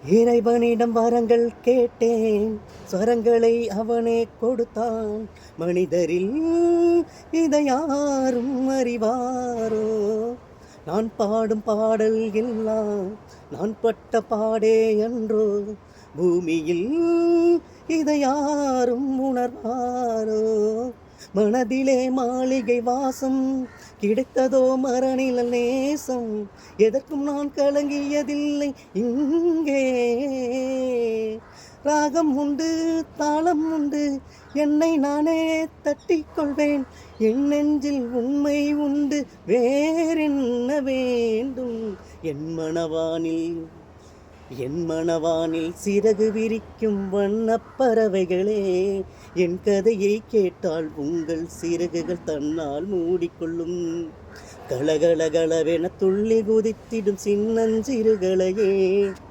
இறைவனிடம் வரங்கள் கேட்டேன், ஸ்வரங்களை அவனே கொடுத்தான். மனிதரில் இதை யாரும் அறிவாரோ? நான் பாடும் பாடல் எல்லாம் நான் பட்ட பாடே என்றோ. பூமியில் இதை யாரும் உணர்வாரோ? மனதிலே மாளிகை வாசம், கிடைத்ததோ மரணில நேசம். எதற்கும் நான் கலங்கியதில்லை இங்கே. ராகம் உண்டு, தாளம் உண்டு, என்னை நானே தட்டிக் கொள்வேன். என் நெஞ்சில் உண்மை உண்டு, வேறென்ன வேண்டும்? என் மனவானில் சிறகு விரிக்கும் வண்ணப் பறவைகளே, என் கதையை கேட்டால் உங்கள் சிறகுகள் தன்னால் மூடிக்கொள்ளும். கலகலகலவென துள்ளி குதித்திடும் சின்னஞ்சிறுகளையே